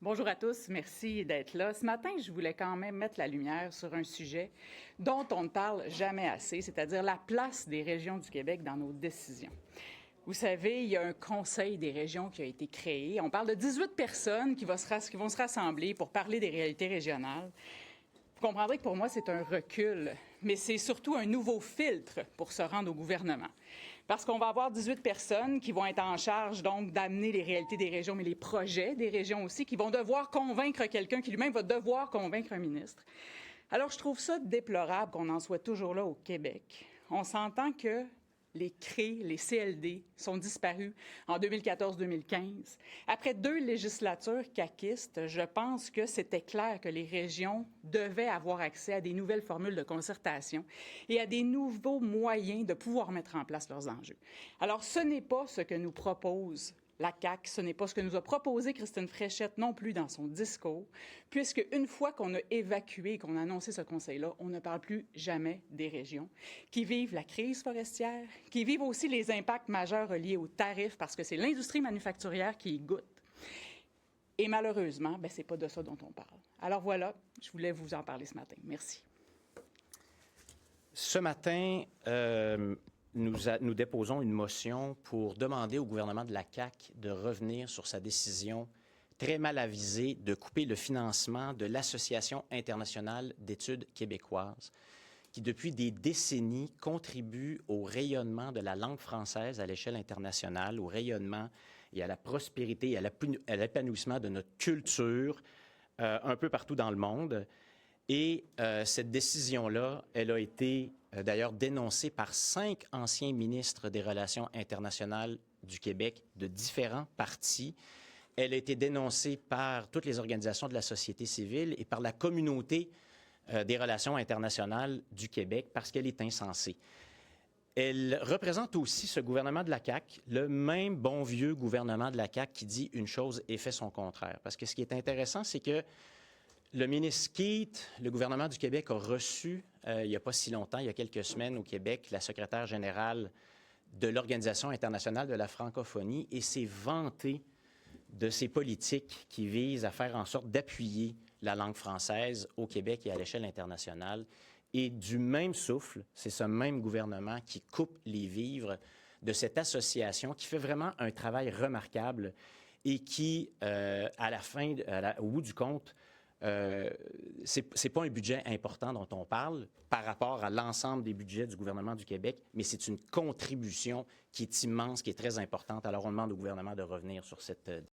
Bonjour à tous, merci d'être là. Ce matin, je voulais quand même mettre la lumière sur un sujet dont on ne parle jamais assez, c'est-à-dire la place des régions du Québec dans nos décisions. Vous savez, il y a un Conseil des régions qui a été créé. On parle de 18 personnes qui vont se rassembler pour parler des réalités régionales. Vous comprendrez que pour moi, c'est un recul, mais c'est surtout un nouveau filtre pour se rendre au gouvernement. Parce qu'on va avoir 18 personnes qui vont être en charge donc d'amener les réalités des régions, mais les projets des régions aussi, qui vont devoir convaincre quelqu'un qui lui-même va devoir convaincre un ministre. Alors, je trouve ça déplorable qu'on en soit toujours là au Québec. On s'entend que les CRE, les CLD sont disparus en 2014-2015. Après 2 législatures caquistes, je pense que c'était clair que les régions devaient avoir accès à des nouvelles formules de concertation et à des nouveaux moyens de pouvoir mettre en place leurs enjeux. Alors, ce n'est pas ce que nous propose la CAQ, ce n'est pas ce que nous a proposé Christine Fréchette non plus dans son discours, puisque une fois qu'on a évacué, qu'on a annoncé ce conseil-là, on ne parle plus jamais des régions qui vivent la crise forestière, qui vivent aussi les impacts majeurs liés aux tarifs, parce que c'est l'industrie manufacturière qui y goûte. Et malheureusement, ce n'est pas de ça dont on parle. Alors voilà, je voulais vous en parler ce matin. Merci. Ce matin, nous déposons une motion pour demander au gouvernement de la CAQ de revenir sur sa décision très mal avisée de couper le financement de l'Association internationale d'études québécoises, qui depuis des décennies contribue au rayonnement de la langue française à l'échelle internationale, au rayonnement et à la prospérité et à l'épanouissement de notre culture un peu partout dans le monde. Et cette décision-là, elle a été d'ailleurs dénoncée par 5 anciens ministres des Relations internationales du Québec de différents partis. Elle a été dénoncée par toutes les organisations de la société civile et par la communauté des Relations internationales du Québec parce qu'elle est insensée. Elle représente aussi, ce gouvernement de la CAQ, le même bon vieux gouvernement de la CAQ qui dit une chose et fait son contraire. Parce que ce qui est intéressant, c'est que le ministre Keith, le gouvernement du Québec a reçu, il n'y a pas si longtemps, il y a quelques semaines au Québec, la secrétaire générale de l'Organisation internationale de la francophonie et s'est vanté de ces politiques qui visent à faire en sorte d'appuyer la langue française au Québec et à l'échelle internationale. Et du même souffle, c'est ce même gouvernement qui coupe les vivres de cette association qui fait vraiment un travail remarquable et qui, au bout du compte, c'est pas un budget important dont on parle par rapport à l'ensemble des budgets du gouvernement du Québec, mais c'est une contribution qui est immense, qui est très importante. Alors, on demande au gouvernement de revenir sur cette